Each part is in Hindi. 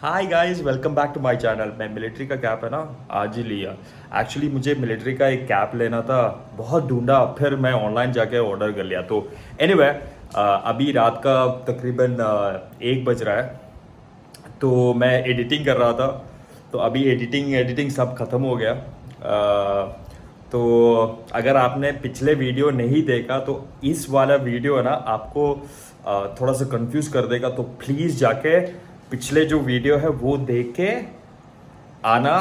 Hi guys, welcome back to my channel. मैं मिलिट्री का कैप है ना, आज ही लिया। एक्चुअली मुझे मिलिट्री का एक कैप लेना था, बहुत ढूंढा, फिर मैं ऑनलाइन जाके ऑर्डर कर लिया। तो एनीवे अभी रात का तकरीबन 1 बज रहा है। तो मैं एडिटिंग कर रहा था, तो अभी एडिटिंग एडिटिंग सब ख़त्म हो गया। तो अगर आपने पिछले वीडियो नहीं देखा तो इस वाला वीडियो है ना, आपको थोड़ा सा कंफ्यूज कर देगा। तो प्लीज़ जाके पिछले जो वीडियो है वो देख के आना।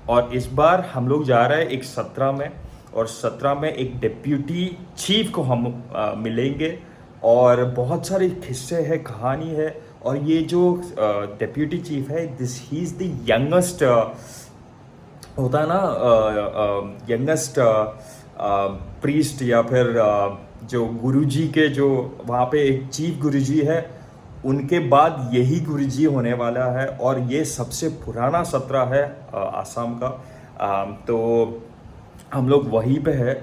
और इस बार हम लोग जा रहे हैं एक 17 में, और 17 में एक डिप्यूटी चीफ को हम मिलेंगे। और बहुत सारे किस्से हैं, कहानी है। और ये जो डिप्यूटी चीफ है, this he is the youngest, होता है ना, यंगेस्ट प्रीस्ट, या फिर जो गुरुजी के, जो वहाँ पे एक चीफ गुरुजी है, उनके बाद यही गुरुजी होने वाला है। और ये सबसे पुराना सत्र है आसाम का। तो हम लोग वहीं पे है,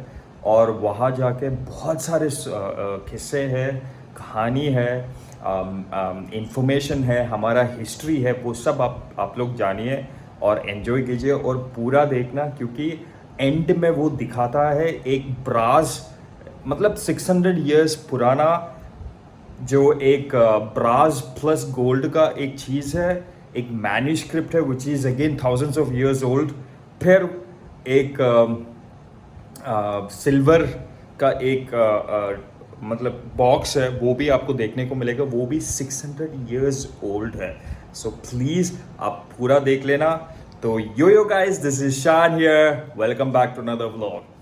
और वहाँ जाके बहुत सारे किस्से हैं, कहानी है, इंफॉर्मेशन है, हमारा हिस्ट्री है, वो सब आप लोग जानिए और एंजॉय कीजिए और पूरा देखना। क्योंकि एंड में वो दिखाता है एक ब्रास, मतलब 600 इयर्स पुराना, जो एक ब्रास प्लस गोल्ड का एक चीज़ है, एक मैन्यूस्क्रिप्ट है which is again thousands of years old. फिर एक सिल्वर का एक मतलब बॉक्स है, वो भी आपको देखने को मिलेगा, वो भी 600 इयर्स ओल्ड है। सो प्लीज़ आप पूरा देख लेना। तो yo guys, this is Shan here, welcome back to another vlog.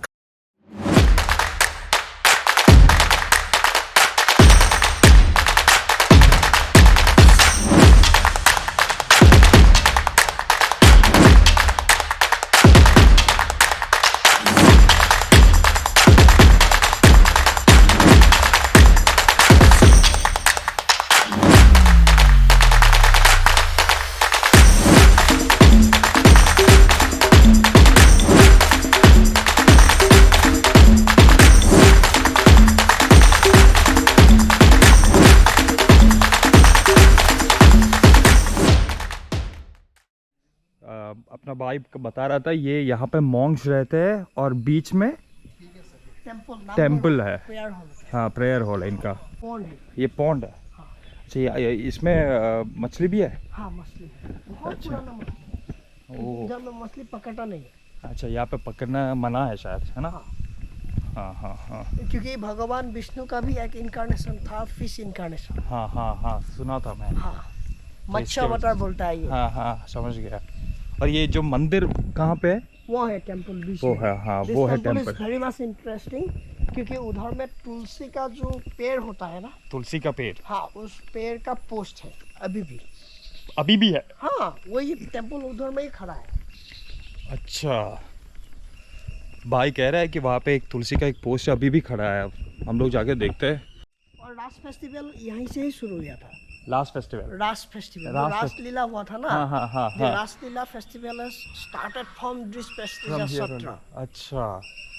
अपना भाई बता रहा था, ये यहाँ पे मॉन्क्स रहते हैं और बीच में टेम्पल है। हाँ, प्रेयर हॉल है इनका। ये पॉन्ड है। अच्छा, इसमें मछली भी है। हाँ, मछली बहुत अच्छा। पुराना मछली। जब मैं मछली पकड़ता नहीं है। अच्छा, यहाँ पे पकड़ना मना है शायद, है ना? हाँ। हाँ हाँ हाँ क्योंकि भगवान विष्णु का भी एक इनकारनेशन था, फिश इनकारनेशन। हाँ हाँ हाँ, सुना था मैं। हाँ, मच्छा अवतार बोलता है ये। हाँ हाँ, समझ गया। और ये जो मंदिर कहाँ पे है? वो है टेम्पल बीच वो में। है, हाँ, वो है टेम्पल। वेरी मच इंटरेस्टिंग, क्योंकि उधर में तुलसी का जो पेड़ होता है ना, तुलसी का पेड़। हाँ, उस पेड़ का पोस्ट है अभी भी। अभी भी है? हाँ, वही टेम्पल उधर में ही खड़ा है। अच्छा, भाई कह रहा है कि वहाँ पे एक तुलसी का एक पोस्ट अभी भी खड़ा है। हम लोग जाके देखते हैं। और रास फेस्टिवल यहीं से ही शुरू हुआ था। लास्ट फेस्टिवल, रास फेस्टिवल, रास रासलीला हुआ था ना। हाँ हाँ हाँ The हाँ। Raslila festival has started from this From prestigious here Satra. only. अच्छा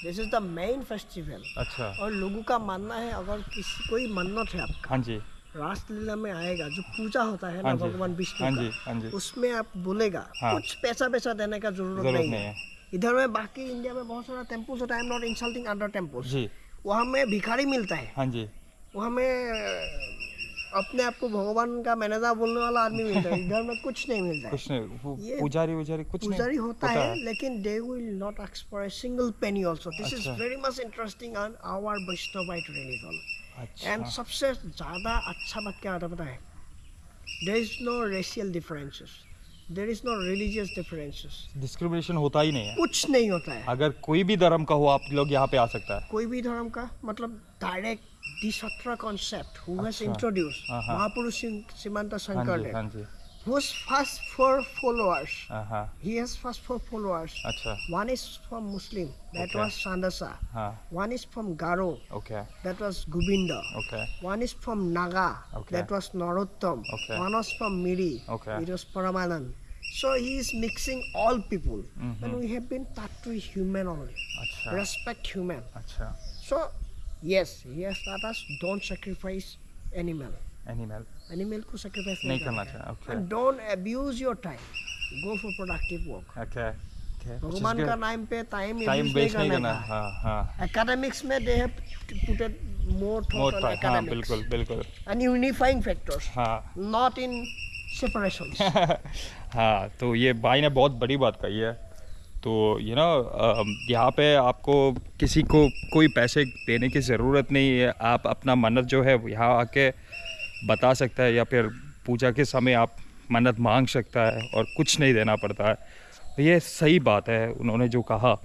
This is the main festival. अच्छा। और लोगों का मानना है, अगर किसी कोई मन्नत है आपका, हाँ जी रासलीला में आएगा, जो पूजा होता है ना हाँ जी भगवान विष्णु हाँ का, जी हाँ जी। उसमें आप बोलेगा, हाँ। कुछ पैसा देने का जरूरत नहीं है। इधर में बाकी इंडिया में बहुत सारा टेम्पल्स होता है, I am not insulting other temples ji. वहाँ में भिखारी मिलता है। हाँ जी। वहाँ में अपने आप को भगवान का मैनेजर बोलने वाला आदमी मिलता है। इधर में कुछ नहीं मिलता है। कुछ नहीं, वो ये पुजारी वुजारी कुछ नहीं पुजारी होता है, लेकिन they will not ask for a single penny also. This is अच्छा। very much interesting on our Vaishnavite religion. अच्छा And सबसे ज़्यादा अच्छा बात क्या आता है पता है? There is no racial differences. There is no religious differences. Discrimination होता ही नहीं है। कुछ नहीं होता है। अगर कोई भी धर्म का हो, आप लोग यहाँ पे आ सकता है। कोई भी धर्म का, मतलब direct Disatra concept who has अच्छा। introduced हाँ। महापुरुष Simanta हाँ Shankar जी हाँ जी whose first 4 followers, हाँ। he has first 4 followers. अच्छा। One is from Muslim, that Okay. was Sandasa. हाँ। One is from Garo, okay that was Govinda. Okay One is from Naga, Okay. that was Narottam. Okay. One was from Miri, Okay. it was Paramanand. So he is mixing all people, Mhm. and we have been taught to human only. अच्छा Respect human. अच्छा। So yes, he has taught us don't sacrifice animal. Animal animal को सेक्रीफाइस नहीं करना चाहिए। Okay and don't abuse your time, go for productive work. Okay भगवान का नाम पे टाइम टाइम वेस्ट नहीं करना। हाँ हाँ एकेडमिक्स में they have putted more thought on हाँ एकेडमिक्स बिल्कुल बिल्कुल एंड यूनिफाइंग फैक्टर्स, हाँ नॉट इन सेपरेशंस। हाँ तो ये भाई ने बहुत बड़ी बात कही है। तो यहाँ पे आपको किसी को कोई पैसे देने की ज़रूरत नहीं है। आप अपना मन्नत जो है यहाँ आके बता सकता है, या फिर पूजा के समय आप मन्नत मांग सकता है और कुछ नहीं देना पड़ता है। तो ये सही बात है उन्होंने जो कहा।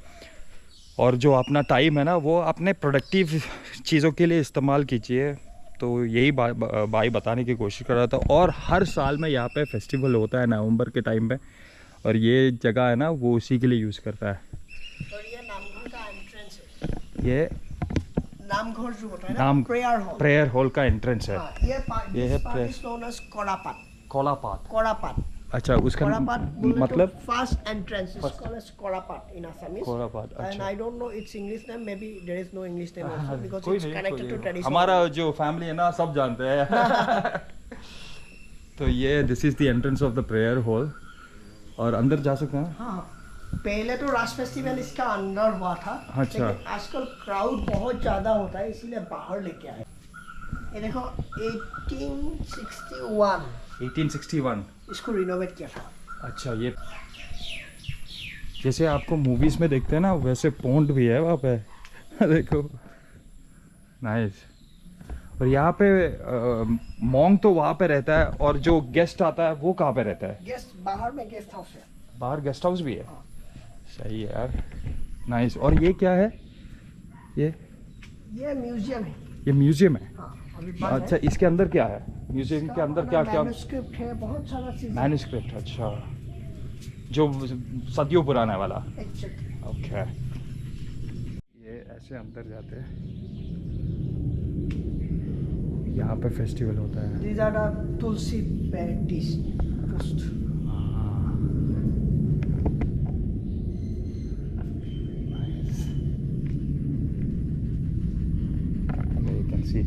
और जो अपना टाइम है ना वो अपने प्रोडक्टिव चीज़ों के लिए इस्तेमाल कीजिए। तो यही भाई बताने की कोशिश कर रहा था। और हर साल में यहाँ पे फेस्टिवल होता है नवंबर के टाइम पे, और ये जगह है ना वो उसी के लिए यूज़ करता है। और ये नामघर का एंट्रेंस है। ये नामघर जो होता है ना, प्रेयर हॉल का एंट्रेंस है। हाँ, ये है कोलापात। कोरापात। अच्छा उसका मतलब first entrance is called as कोरापात इन असमीज। कोलापात। एंड अच्छा I don't know it's English name, maybe there is no English name also because कोई इट्स नहीं, कनेक्टेड टू ट्रेडिशन। हमारा जो फैमिली है ना सब जानते हैं। तो ये this is the entrance of the prayer hall, और अंदर जा सकते हैं। हाँ, पहले तो रास फेस्टिवल इसका अंदर हुआ था। अच्छा। लेकिन आजकल क्राउड बहुत ज़्यादा होता है इसीलिए बाहर लेके आए। ये देखो 1861 इसको रिनोवेट किया था। अच्छा ये जैसे आपको मूवीज में देखते हैं ना वैसे पॉन्ड भी है वहाँ पे। देखो नाइस। और यहाँ पे मॉन्ग तो वहाँ पे रहता है, और जो गेस्ट आता है वो कहाँ पे रहता है? गेस्ट बाहर में गेस्ट हाउस है। बाहर गेस्ट हाउस भी है। सही है यार, नाइस। और ये क्या है? ये म्यूजियम है। ये म्यूजियम है। हाँ, अभी अच्छा इसके अंदर क्या है? म्यूजियम के अंदर क्या क्या? मैन्युस्क्रिप्ट है, बहुत सारा चीज। मैन्युस्क्रिप्ट। अच्छा जो सदियों पुराना वाला। एग्जैक्टली। ओके ये ऐसे अंदर जाते हैं। यहाँ पे फेस्टिवल होता है। These are the tulsi patties post. You can see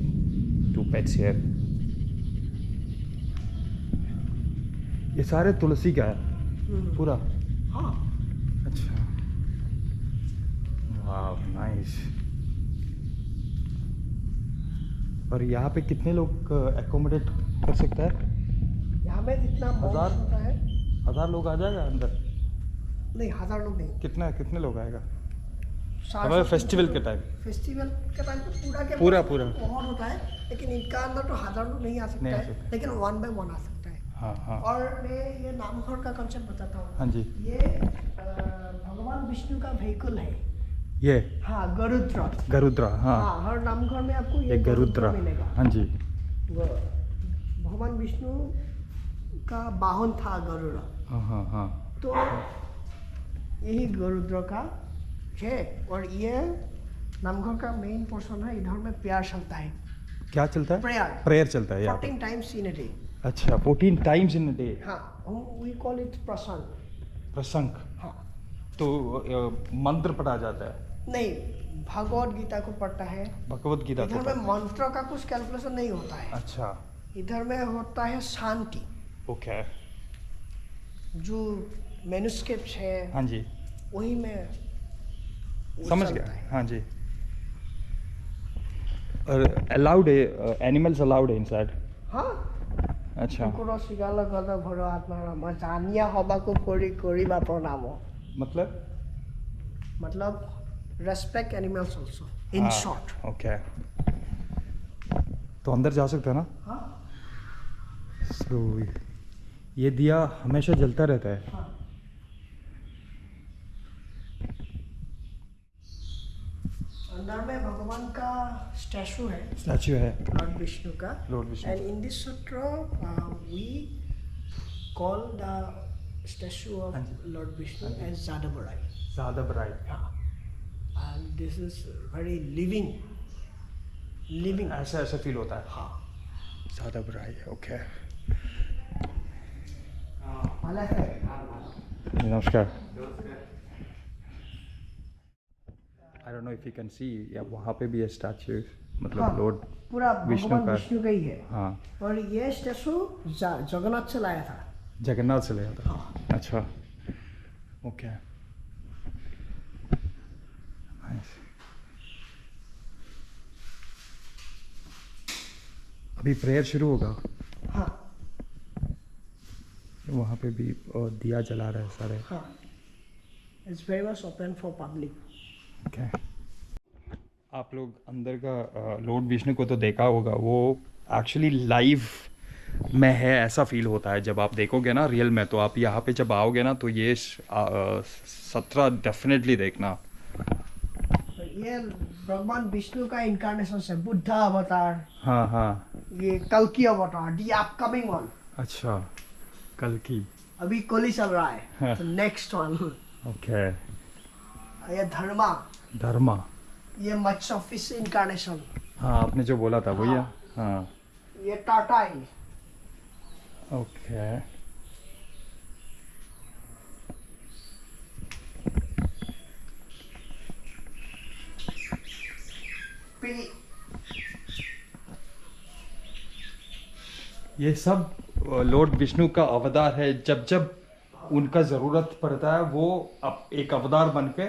two pets here. ये सारे तुलसी का है पूरा? हाँ। अच्छा वाह नाइस। और यहाँ पे कितने लोग एकोमोडेट कर सकता है? यहाँ में जितना मॉन्क्स होता है 1000 लोग आ जाएगा अंदर? नहीं, 1000 लोग नहीं। कितने लोग आएगा? 400 फेस्टिवल के टाइम? फेस्टिवल के टाइम तो पूरा बहुत होता है, लेकिन इनका अंदर तो 1000 लोग नहीं आ सकता है, लेकिन 1 by 1 आ सकता है। हाँ हाँ। और मैं ये नामघर का कंसेप्ट बताता हूँ। हाँ जी। ये भगवान विष्णु का व्हीकल है ये। हाँ, गरुद्रा। हाँ हर नामघर में आपको ये गरुद्रा मिलेगा। हाँ जी। भगवान विष्णु का वाहन था गरुड़। हाँ हाँ हाँ। तो यही गरुद्र का है। और ये नामघर का मेन पोर्शन है। इधर में प्रेयर चलता है। क्या चलता है? प्रेयर चलता है यहाँ पे। 14 times in a day। अच्छा 14 times in a day। हाँ, we call it प्रसंग। हाँ। तो मंत्र पढ़ा जाता है? नहीं, भगवत गीता को पढ़ता है। भगवत गीता को इधर में मंत्र का कुछ कैलकुलेशन नहीं होता है। अच्छा। इधर में होता है शांति। ओके। जो मैन्युस्क्रिप्ट है हाँ जी वही में समझ गया। हाँ जी। और अलाउड है, एनिमल्स अलाउड है इनसाइड? हाँ। अच्छा। कुकुर सिगाल गद भर आत्मा म जानिया हबाको कोरी कोरीबा प्रणाम। मतलब respect animals also in short. Okay तो अंदर जा सकते हैं ना? हाँ। So, ये दिया हमेशा जलता रहता है? हाँ। अंदर में भगवान का स्टैचू है। लॉर्ड विष्णु का। And in this sutra we call the statue of Lord Vishnu as Jadavrai. हाँ। And this is very living ऐसा फील होता है। हाँ। जादवराई। ओके नमस्कार। I don't know if you can see, या वहाँ पे भी है स्टैचू। मतलब हाँ, लॉर्ड पूरा विष्णु भगवान का। विष्णु का ही है। हाँ, और ये स्टैचू जगन्नाथ से लाया था। जगन्नाथ से लिया था। हाँ। अच्छा, ओके, नाइस। अभी प्रेयर शुरू होगा, हाँ वहाँ पे भी दिया जला रहे हैं सारे। हाँ, it's very much open for public. Okay, आप लोग अंदर का लॉर्ड विष्णु को तो देखा होगा, वो एक्चुअली लाइव में है ऐसा फील होता है जब आप देखोगे ना रियल में। तो आप यहाँ पे जब आओगे ना तो ये 17 डेफिनेटली देखना। ये भगवान विष्णु का इनकारनेशन है, बुद्धा अवतार, हाँ हाँ, ये कल्कि अवतार, दी अपकमिंग वन। अच्छा, कल की। अभी कली चल रहा है, हाँ। तो नेक्स्ट वन। ओके, ये धर्मा, धर्मा। ये मच ऑफ फिश इनकारनेशन। हाँ, आपने जो बोला था भैया। हाँ, ये टाटाई, ओके, पी ये सब लॉर्ड विष्णु का अवतार है। जब जब उनका जरूरत पड़ता है वो एक अवतार बन के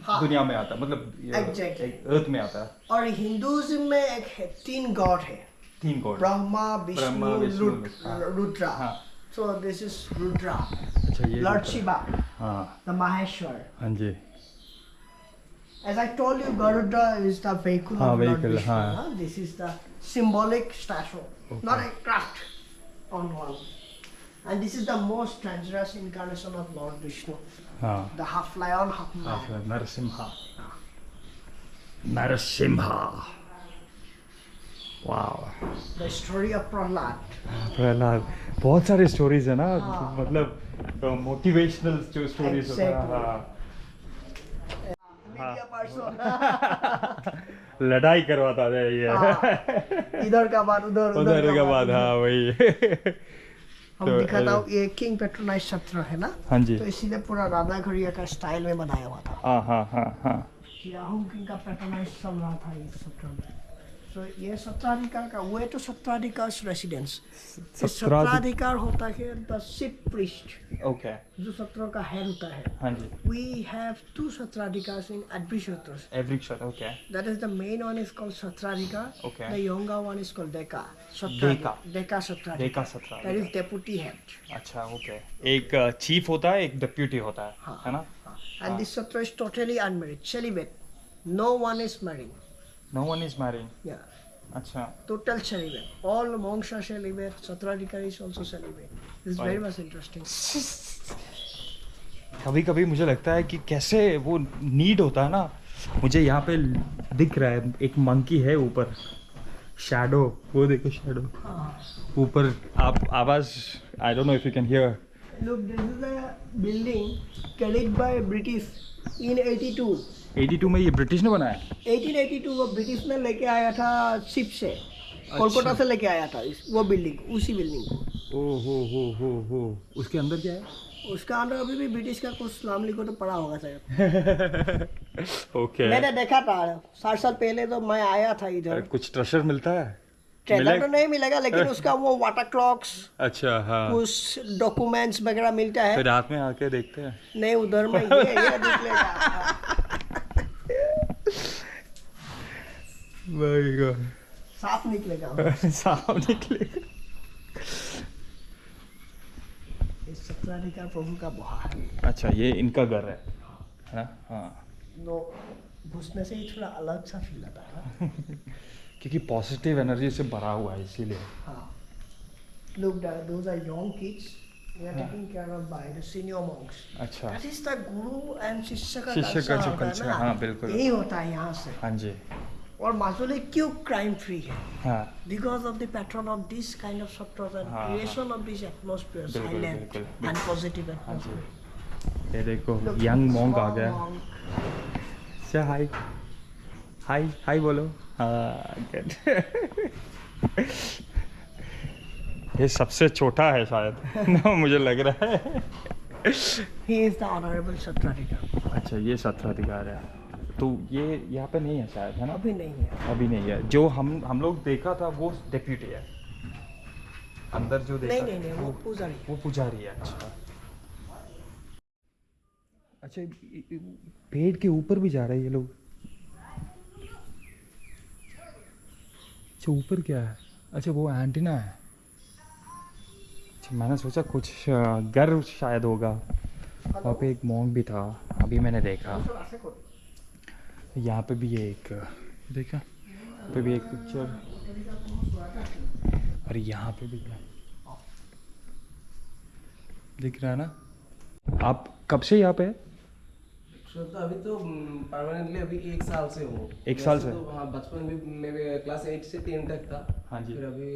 हाँ। दुनिया में आता है, मतलब Exactly. एक अर्थ में आता है। और हिंदुइज्म में एक है, 3 गॉड है, 3 गॉड। ब्रह्मा विष्णु विष्णु, हाँ। रुद्रा। हाँ। सो दिस इज रुद्रा, अच्छा, ये लॉर्ड जो- शिवा, हाँ द माहेश्वर। हाँ जी, As I told you, Garuda is the vehicle हाँ, of Lord vehicle, Vishnu. हाँ। Huh? This is the symbolic statue, Okay. not a craft on one. And this is the most dangerous incarnation of Lord Vishnu. हाँ, The half lion, half man. हाँ, नरसिम्हा, नरसिम्हा, वाह। The story of Prahlad. Prahlad, बहुत सारे स्टोरीज है ना, हाँ। मतलब मोटिवेशनल जो स्टोरीज होता है। Exactly. हाँ। Media person. लड़ाई करवाता है ये। हाँ, इधर का बाद उधर, उधर का बाद, हाँ वही। हम तो, दिखाता हूँ, ये किंग पेट्रोनाइज सत्र है ना, हाँ जी, तो इसीलिए पूरा राधा घड़िया का स्टाइल में बनाया हुआ था। हाँ हाँ हाँ हाँ, राहुल किंग का पेट्रोनाइज चल रहा था इस सत्र में। तो ये सत्राधिकार का, वो है तो सत्राधिकार रेसिडेंस। सत्राधिकार होता है द शिप प्रीस्ट, ओके, जो सत्रों का हेड होता है। हाँ जी, We have 2 Satradhikas in Advishatras. Every shot, okay, That is the main one is called Satradhika. Okay. The younger one is called Deka. Deka. Deka Satradhika. देखा 17। That is deputy head. अच्छा, ओके, एक चीफ होता है, एक डिप्यूटी होता है, हाँ। है ना? And this Satra is totally unmarried, celibate. No one is married. No one is marrying. Yeah. अच्छा, Total celibate. All monks are celibate. Satradhika is also celibate. This is very Fine. much interesting. कभी कभी मुझे लगता है कि कैसे वो नीड होता है ना। मुझे यहाँ पे दिख रहा है एक मंकी है ऊपर, शैडो, वो देखो शैडो ऊपर। आप आवाज, आई don't know if you can hear. Look, this is a building carried by British in 82. 82 में ये ब्रिटिश ने बनाया। 1882 वो ब्रिटिश ने लेके आया था शिप से, कोलकाता से लेके आया था वो बिल्डिंग, उसी बिल्डिंग को। ओ हो, उसके अंदर क्या है? उसका अंदर अभी भी ब्रिटिश का कुछ नाम लिखो तो पड़ा होगा शायद। ओके, मैंने देखा था 60 साल पहले, तो मैं आया था इधर। कुछ ट्रेजर मिलता है? ट्रेजर तो नहीं मिलेगा, लेकिन उसका वो वाटर क्लॉक्स, अच्छा, हाँ, कुछ डॉक्यूमेंट्स वगैरह मिलता है। फिर रात में आके देखते हैं। नहीं, उधर में ये निकलेगा। Very good. साफ निकलेगा। साफ निकलेगा। इस सत्राधिकार प्रभु का बुहा है। अच्छा, ये इनका घर है ना? हाँ, तो घुसने से ही थोड़ा अलग सा फील आता है ना। क्योंकि पॉजिटिव एनर्जी से भरा हुआ है इसीलिए। हाँ। Look, those are young kids. They are taken care of by the senior monks. अच्छा, That is the guru and शिष्य का शिष्य का जो होता है culture, ना, हाँ, बिल्कुल। यही होता है यहाँ से। हाँ जी, और माजुली क्यों क्राइम फ्री है? हाँ, Because of the pattern of this kind of satras and हाँ, creation of this atmosphere, बिल्कुल, silent बिल्कुल। and positive हाँ जी। atmosphere. ये देखो Look, यंग मॉन्क आ small गया। monk. से हाय हाय हाय बोलो। हाँ, good. ये सबसे छोटा है शायद ना, मुझे लग रहा है। He is the honorable Satradhika. अच्छा, ये सत्राधिकार है। तो ये यहाँ पे नहीं है शायद, है ना? अभी नहीं है। अभी नहीं है। जो हम लोग देखा था वो डेप्यूटी है, अंदर जो देखा नहीं वो पुजारी। वो पुजारी है। अच्छा, पेड़ के ऊपर भी जा रहे हैं ये लोग। अच्छा, ऊपर क्या है? अच्छा, वो एंटीना है। अच्छा, मैंने सोचा कुछ घर शायद होगा। वहाँ पे एक मॉन्क भी था, अभी मैंने देखा। यहाँ पे भी एक देखा, यहाँ पे भी एक पिक्चर, और यहाँ पे भी है, दिख रहा है ना? आप कब से यहाँ पे? तो अभी तो परमानेंटली अभी 1 साल से हो। एक साल से? तो हाँ, बचपन में मेरे क्लास 8 से 10 तक था। हाँ जी। फिर अभी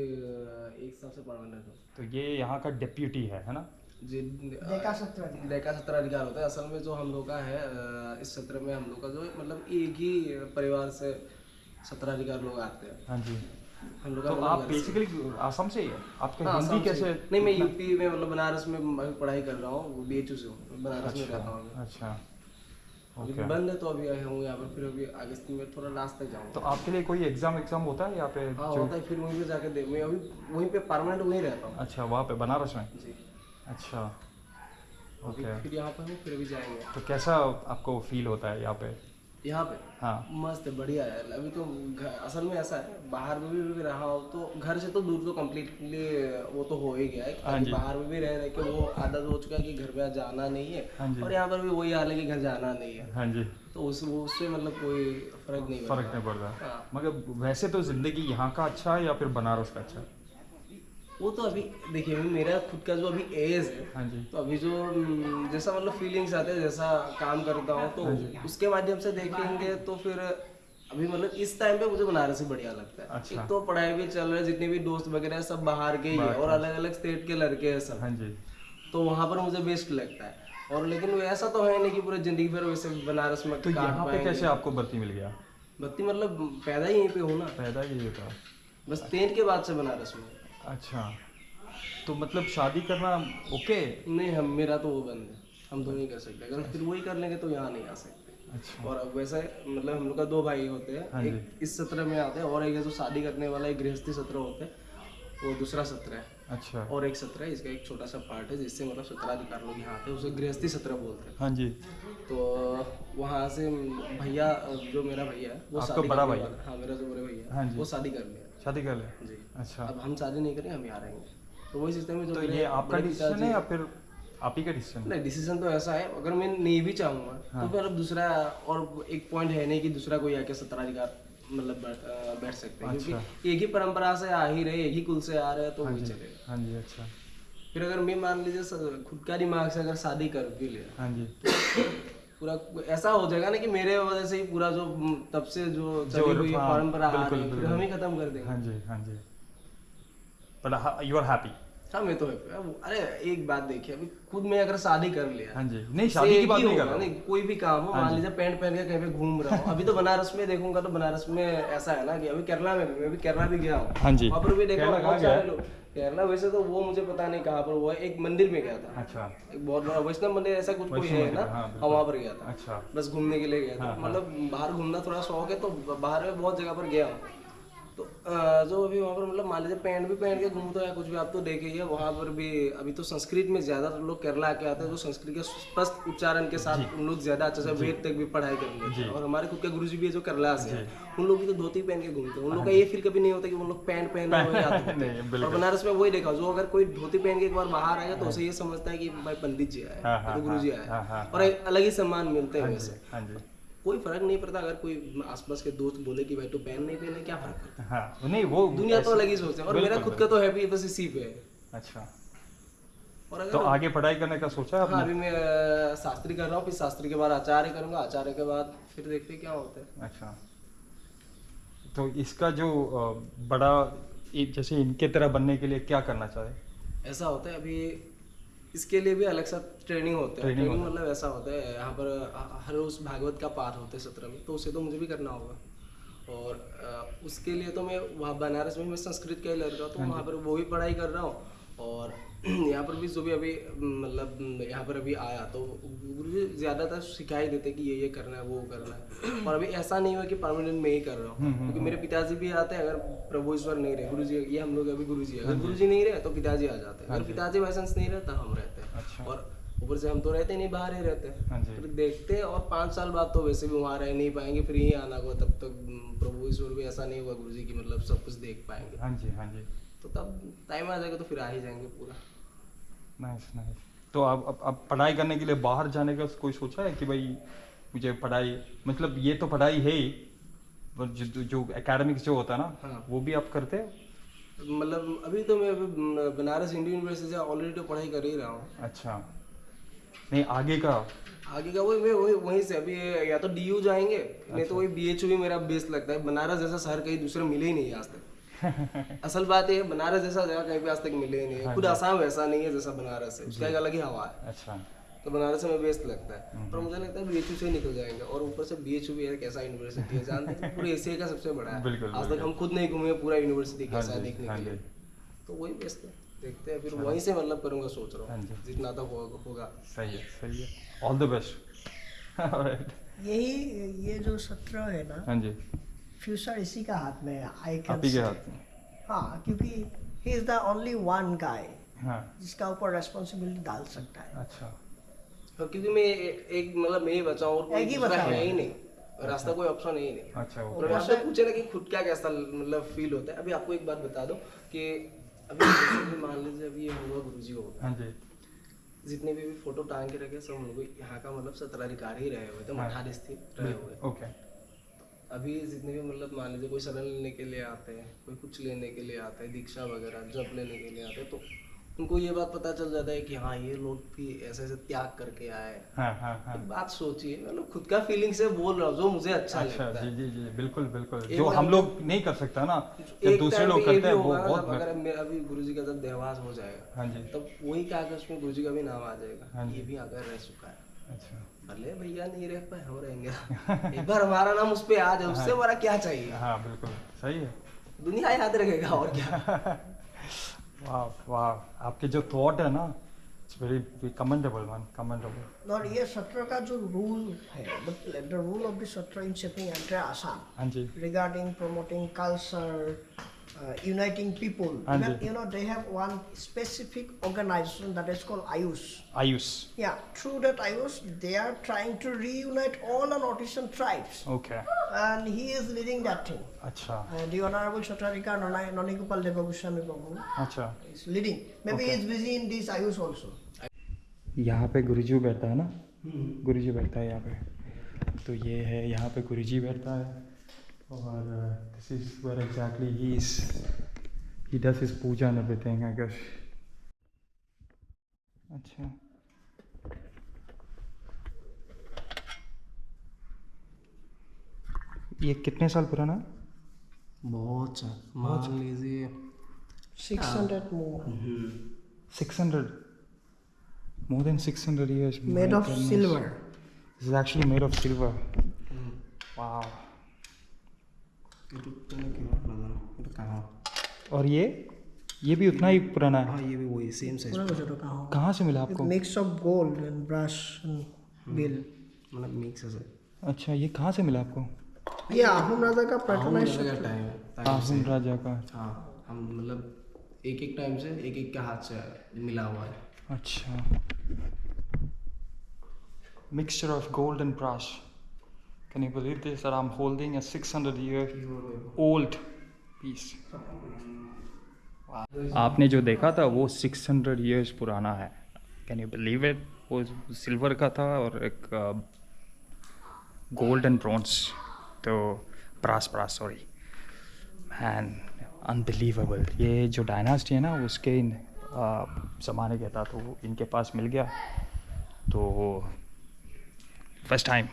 1 साल से परमानेंट हो। तो ये यहाँ का डेप्यूटी है ना? जी, देखा सत्र लेखा सत्राधिकार होता है। असल में जो हम लोग का है, इस सत्र में हम लोग का जो मतलब एक ही परिवार से सत्राधिकार लोग आते हैं। हाँ जी। हम लोग तो का आप बेसिकली आसाम से ही है? आपका हाँ, हिंदी कैसे? नहीं, मैं यूपी में मतलब बनारस में अभी पढ़ाई कर रहा हूँ, BHU से हूँ, बनारस में रहता हूँ अभी। अच्छा, अभी ओके। बंद है तो अभी आया हूँ यहाँ पर। फिर अभी अगस्त में थोड़ा लास्ट तक जाऊँगा। तो आपके लिए कोई एग्जाम होता है यहाँ पे? हाँ, होता है। फिर वहीं पे जाके दे, मैं अभी वहीं पे परमानेंट वहीं रहता हूँ। अच्छा, वहाँ पे बनारस में? जी। अच्छा, अभी ओके। फिर यहाँ पर हूँ, फिर अभी जाएंगे। तो कैसा आपको फील होता है यहाँ पे? यहाँ पे हाँ। मस्त है, बढ़िया है। अभी तो असल में ऐसा है, बाहर में भी रहा हो तो घर से तो दूर तो कम्प्लीटली वो तो हो ही गया है। हाँ जी। बाहर में भी रह के वो आदत हो चुका है कि घर पे जाना नहीं हाँ है, जी। और यहाँ पर भी वही हाल है कि घर जाना नहीं है। हाँ जी। तो उससे मतलब कोई फर्क नहीं फर्क नहीं पड़ता। हाँ। मगर वैसे तो जिंदगी यहाँ का अच्छा है या फिर बनारस का अच्छा है? वो तो अभी देखिए, अभी मेरा खुद का जो अभी एज है, हाँ जी। तो अभी जो जैसा मतलब फीलिंग्स आते हैं, जैसा काम करता हूँ, तो उसके माध्यम से देखेंगे तो फिर अभी मतलब इस टाइम पे मुझे बनारस ही बढ़िया लगता है। अच्छा। एक तो पढ़ाई भी चल रहा है, जितने भी दोस्त वगैरह सब बाहर के ही हैं और अलग अलग स्टेट के लड़के हैं सब। हाँ जी। तो वहाँ पर मुझे बेस्ट लगता है। और लेकिन ऐसा तो है नहीं कि पूरी जिंदगी भर वैसे बनारस में तो काट यहाँ पे पाएंगे। कैसे आपको भर्ती मिल गया? बत्ती मतलब पैदा ही यहीं पे हूँ ना, पैदा ही था? बस 10 के बाद से बनारस में। अच्छा, तो मतलब शादी करना ओके? नहीं, हम मेरा तो वो बंद है, हम तो नहीं कर सकते। अगर फिर वही कर लेंगे तो यहाँ नहीं आ सकते। अच्छा। और अब वैसे मतलब हम लोग का 2 भाई होते हैं, हाँ एक इस सत्र में आते हैं और एक है जो शादी करने वाला एक गृहस्थी सत्र होते हैं, वो दूसरा सत्र है। अच्छा। और एक सत्र है, इसका एक छोटा सा पार्ट है जिससे मतलब सत्राधिकार लोग यहाँ आते हैं, उसे गृहस्थी सत्र बोलते हैं। हाँ जी। तो वहाँ से भैया, जो मेरा भैया है वो आपका शादी बड़ा करने भाई? वाला- हाँ, मेरा जो बड़े भैया हाँ है जी। वो शादी कर लिया। शादी कर ले? जी। अच्छा। अब हम शादी नहीं करेंगे, हम यहाँ रहेंगे। तो वही सिस्टम है जो तो मेरे ये आपका बड़े डिसीजन है पिताजी- या फिर आप ही का डिसीजन? नहीं, डिसीजन तो ऐसा है, अगर मैं नहीं भी चाहूंगा तो फिर अब दूसरा और एक पॉइंट है नहीं कि दूसरा कोई आके सत्राधिकार मतलब बैठ सकते हैं, क्योंकि एक ही परंपरा से आ ही रहे, एक ही कुल से आ रहे हैं, तो वही चलेगा। हाँ जी। अच्छा। फिर अगर मैं मान लीजिए खुद का दिमाग से अगर शादी कर भी लिया, हाँ जी। पूरा ऐसा हो जाएगा ना कि मेरे वजह से ही पूरा जो तब से जो चली हुई परंपरा आ रही है, फिर हम ही खत्म कर देंगे। हाँ जी। हाँ जी। But you are happy? हाँ, मैं तो अरे एक बात देखिए, अभी खुद में अगर शादी कर लिया, हाँ जी। नहीं, शादी की बात नहीं कर रहा हूँ। नहीं, कोई भी काम हो, मान लीजिए पैंट पहन के कहीं पे घूम रहा हूँ। अभी तो बनारस में देखूंगा तो बनारस में ऐसा है ना कि अभी केरला में भी, मैं भी केरला भी गया हूँ। हाँ जी। वहाँ पर भी देखा केरला बहुत कहाँ गया सारे लोग। केरला वैसे तो वो मुझे पता नहीं कहाँ पर, वो है एक मंदिर में गया था। अच्छा। एक बहुत बड़ा वैष्णव मंदिर ऐसा कुछ कोई है ना, हाँ, हाँ, वहाँ पर गया था। अच्छा। बस घूमने के लिए गया था। मतलब बाहर घूमना थोड़ा शौक है, तो बाहर में बहुत जगह पर गया हूँ। तो जो अभी वहाँ पर मतलब मान लीजिए पैंट भी पहन के घूमते या कुछ भी, आप तो देखे ही है वहाँ पर भी। अभी तो संस्कृत में ज्यादातर लोग केरला के आते हैं, जो संस्कृत के स्पष्ट उच्चारण के साथ उन लोग ज्यादा अच्छे से वेद तक भी पढ़ाई कर लेते हैं। और हमारे खुद के गुरुजी भी है जो केरला से हैं, उन लोग भी तो धोती पहन के घूमते हैं। उन लोग का ये फील कभी नहीं होता कि उन लोग पैंट पहन रहे हैं। और बनारस में वही देखा, जो अगर कोई धोती पहन के एक बार बाहर आएगा तो उसे ये समझता है कि भाई पंडित जी आए, तो गुरु जी आए, और एक अलग ही सम्मान मिलते हैं वैसे। हाँ जी। कोई फर्क नहीं पड़ता अगर कोई आसपास के दोस्त बोले कि भाई तो पहन नहीं पहने, क्या फर्क पड़ता है? हाँ, नहीं वो दुनिया तो अलग ही सोचते हैं। और मेरा खुद का तो है भी बस इसी पे है। अच्छा। और अगर तो आगे पढ़ाई करने का सोचा है हाँ, आपने? अभी मैं शास्त्री कर रहा हूँ, फिर शास्त्री के बाद आचार्य करूंगा, आचार्य के बाद फिर देखते हैं क्या होता है। अच्छा। तो इसका जो बड़ा जैसे इनके तरह बनने के लिए क्या करना चाहे? ऐसा होता है अभी इसके लिए भी अलग सा ट्रेनिंग होता है। ट्रेनिंग मतलब ऐसा होता है, यहाँ पर हर रोज भागवत का पाठ होता है सत्र में, तो उसे तो मुझे भी करना होगा। और उसके लिए तो मैं वहाँ बनारस में मैं संस्कृत का ही लड़का हूँ, तो वहाँ पर वो भी पढ़ाई कर रहा हूँ। और यहाँ पर भी जो भी अभी मतलब यहाँ पर अभी आया तो गुरु जी ज़्यादातर सिखाई देते कि ये करना है वो करना है, और अभी ऐसा नहीं हुआ कि परमानेंट में ही कर रहा हूँ, क्योंकि मेरे पिताजी भी आते हैं, अगर प्रभु ईश्वर नहीं रहे, गुरु जी ये हम लोग अभी गुरु जी, अगर गुरु जी नहीं रहे तो पिताजी आ जाते हैं, अगर पिताजी लाइसेंस नहीं रहता हम रहते हैं। अच्छा। और ऊपर से हम तो रहते नहीं, बाहर ही रहते हाँ हैं, जी। फिर देखते हैं, और 5 साल बाद तो वैसे भी वहाँ रह नहीं पाएंगे, फिर यहीं आना होगा, तब तक प्रभु ईश्वर भी ऐसा नहीं हुआ गुरु जी की मतलब सब कुछ देख पाएंगे, हाँ जी, हाँ जी। तो तब टाइम आ जाएगा तो फिर आ ही जाएंगे पूरा। Nice nice. तो अब पढ़ाई करने के लिए बाहर जाने का कोई सोचा है कि भाई मुझे पढ़ाई, मतलब ये तो पढ़ाई है ही, पर जो एकेडमिक्स जो होता है ना, हाँ। वो भी आप करते हो? मतलब अभी तो मैं अभी बनारस हिंदू यूनिवर्सिटी से ऑलरेडी तो पढ़ाई कर ही रहा हूँ। अच्छा, नहीं आगे का? आगे का वही वहीं से अभी या तो डीयू जाएंगे, नहीं तो वही बीएचयू भी मेरा बेस्ट लगता है। बनारस जैसा शहर कहीं दूसरे मिले ही नहीं आज तक। असल बात है, बनारस जैसा जगह कहीं पे आज तक मिले ही नहीं है। खुद आसाम वैसा नहीं है जैसा बनारस है, उसका एक अलग ही हवा है। अच्छा। तो बनारस में बेस्ट लगता है, पर मुझे लगता है बीएचयू से निकल जाएंगे, और ऊपर से बीएचयू भी एक ऐसा यूनिवर्सिटी है, जानते हैं पूरे एशिया का सबसे बड़ा है। बिल्कुल, आज तक हम खुद नहीं घूमे पूरा यूनिवर्सिटी कैसा है देखने हाँ के जी। लिए, तो वही बेस्ट है। देखते हैं, फिर वहीं से मतलब करूंगा, सोच रहा हाँ हूँ जी। जितना तक होगा। सही है, सही है। All the best. ऑलराइट। यही ये जो सत्र है ना, हाँ जी, फ्यूचर इसी का हाथ में है। आई आप ही के हाथ में। हाँ, क्योंकि he is the only one guy हाँ। जिसका ऊपर रेस्पॉन्सिबिलिटी डाल सकता है। अच्छा। और क्योंकि मैं एक मतलब मैं ही बचा हूँ, और कोई एक ही दूसरा बचा है है। ही नहीं, रास्ता कोई ऑप्शन है ही नहीं। अच्छा, वो और आपसे पूछे ना कि खुद क्या कैसा मतलब फील होता है। अभी आपको एक बात बता दो कि अभी जैसे भी मान लीजिए अभी ये होगा गुरुजी होगा, हाँ जी, जितने भी फोटो टांग के रखे सब हम लोग यहाँ का मतलब सत्राधिकारी ही रहे हुए थे, मठाधीश रहे हुए। ओके। अभी जितने भी मतलब मान लीजिए कोई शरण लेने के लिए आते हैं, कोई कुछ लेने के लिए आते हैं, दीक्षा वगैरह जप लेने के लिए आते हैं, तो उनको ये बात पता चल जाता है कि हाँ ये लोग भी ऐसे ऐसे त्याग करके आए। हाँ हाँ हाँ। एक बात सोचिए, मतलब खुद का फीलिंग से बोल रहा हूँ जो मुझे अच्छा अच्छा, लगता है। जी जी जी, बिल्कुल बिल्कुल। एक जो बार हम लोग नहीं कर सकता ना, जब एक दूसरे टाइम लोग पे ये करते भी हैं वो होगा ना, बहुत जब अगर मेरा अभी गुरुजी का जब देहवास हो जाएगा, हाँ जी। तब वही कागज में गुरुजी का भी नाम आ जाएगा, हाँ जी। ये भी आकर रह चुका है। अच्छा। भले भैया नहीं रह पाए, हम रहेंगे। एक बार हमारा नाम उस पे आ जाए, उससे हमारा क्या चाहिए। हाँ बिल्कुल सही है। दुनिया याद रखेगा और क्या। वाह वाह, आपके जो थॉट है ना, it's very commendable man, commendable. और ये सत्र का जो रूल है, द रूल ऑफ द सत्र इन शेपिंग एंटायर आसाम हाँ जी, regarding promoting culture, uniting people. हाँ Even, जी। you know, they have one specific organization that is called Ayush. Ayush. Yeah, through that Ayush, they are trying to reunite all the Northeastern tribes, okay. and he is leading that thing. अच्छा The Honorable Satrarika Nonigopal Deva Goswami Prabhu अच्छा। is leading. Maybe Okay. he is busy in this Ayush also. यहाँ पे गुरुजी बैठता है ना, गुरुजी बैठता है यहाँ पे, तो ये है यहाँ पे गुरुजी बैठता है, और this is where exactly he does his puja and everything I guess. अच्छा, ये कितने साल पुराना है? बहुत मान लीजिए 600 more. 600, more than 600 years. Made My of goodness. silver. This is actually made of silver. Wow. और ये भी उतना ही पुराना है? हाँ ये भी वही सेम साइज, पूरा बजट का हो. कहाँ से मिला With आपको? mix of gold and brass and bill. मतलब मिक्स है। अच्छा, ये कहाँ से मिला आपको? ये आहूम राजा का पैटर्नाइज आहुम राजा का। हाँ, हम मतलब एक एक टाइम से एक एक के हाथ से मिला हुआ है। अच्छा, mixture of gold and brass. Can you believe this, that I'm holding a 600-year old piece? आपने जो देखा था वो 600 years पुराना है। Can you believe it? वो सिल्वर का था और एक गोल्ड एंड ब्रॉन्ज, तो ब्रास सॉरी मैन, अनबिलीवेबल। ये जो डायनास्टी है ना उसके ज़माने का था, तो इनके पास मिल गया, तो फर्स्ट टाइम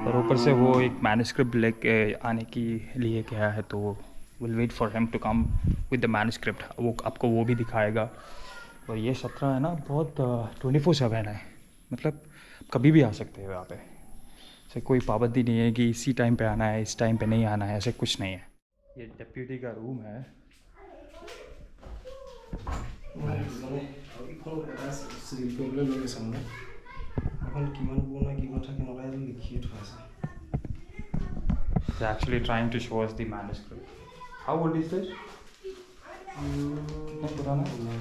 और ऊपर से वो एक मैन्युस्क्रिप्ट लेके आने की लिए गया है, तो will wait for him to come with the manuscript. वो आपको वो भी दिखाएगा। और ये सत्र है ना बहुत 24/7 है, मतलब कभी भी आ सकते हो यहाँ पे, ऐसे कोई पाबंदी नहीं है कि इसी टाइम पे आना है, इस टाइम पे नहीं आना है, ऐसे कुछ नहीं है। ये डिप्यूटी का रूम है। মানে এইখন শিল্পীলৈ লৈ গৈছে মানে এখন কিমান পুৰণা কি কথা কেনেকুৱা এইটো লিখিয়ে থোৱা আছে They're actually trying to show us the manuscript. How old is this? कितना पुराना है?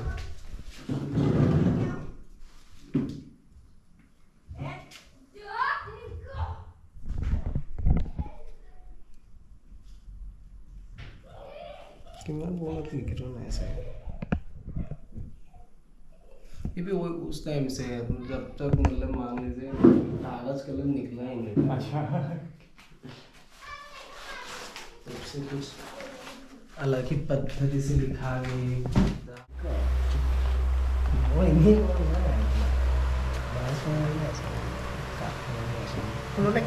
किमान पुराना तो लिखित होना है ऐसे ये भी वो उस टाइम से है जब तक मतलब मान लीजिए कागज कलम निकला ही नहीं अच्छा तब से कुछ अलग ही पद्धति से लिखा गया वो इन्हीं को ना बस उन्होंने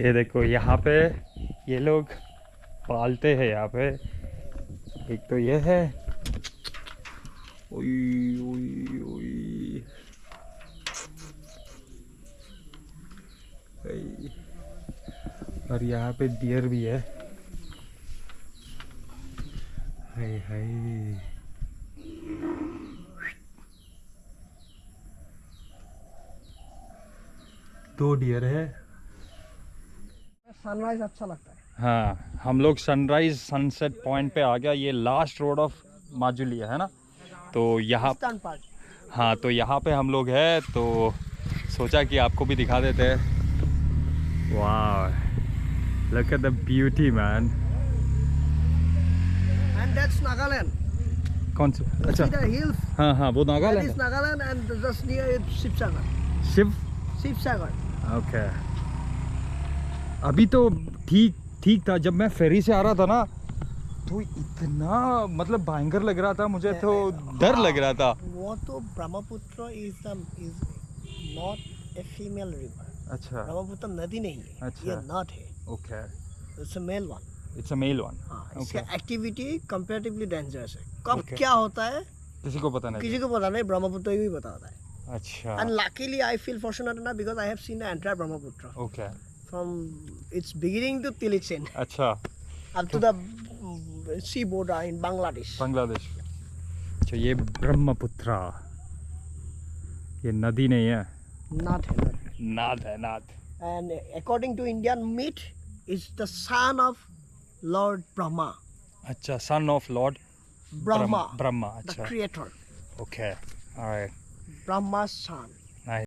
ये देखो यहाँ पे ये लोग पालते हैं यहाँ पे एक तो ये है ओई ओई ओई ओई। और यहाँ पे डियर भी है हाय हाय दो डियर है सनराइज अच्छा लगता है हाँ हम लोग सनराइज सनसेट पॉइंट पे आ गया ये लास्ट रोड ऑफ माजुलिया है ना तो यहाँ ईस्टर्न पार्ट हाँ तो यहाँ पे हम लोग हैं तो सोचा कि आपको भी दिखा देते हैं वाह look at the beauty man and that's Nagaland कौन सा अच्छा द हिल्स हाँ हाँ वो that Nagaland is Nagaland and just near it Sivasagar Shiv Sivasagar okay अभी तो ठीक था जब मैं फेरी से आ रहा था ना तो इतना मतलब भयंकर लग रहा था मुझे तो डर लग रहा था वो तो Brahmaputra is not a female river अच्छा ब्रह्मपुत्र नदी नहीं है अच्छा। ये नॉट है okay it's a male one it's a male one हाँ ओके इसका एक्टिविटी कंपैरेटिवली डेंजरस है कब Okay. क्या होता है किसी को पता नहीं किसी को पता नहीं ब्रह्मपुत्र ही पता होता है अच्छा and luckily I feel fortunate ना because I have seen the entire Brahmaputra okay from its beginning to till its end अच्छा up to the sea border in Bangladesh. Bangladesh अच्छा ये ब्रह्मपुत्रा ये नदी नहीं है Not here. नाद है नाद And according to Indian myth, is the son of Lord Brahma. अच्छा son of Lord Brahma, Brahma the अच्छा creator. Okay alright Brahma's son.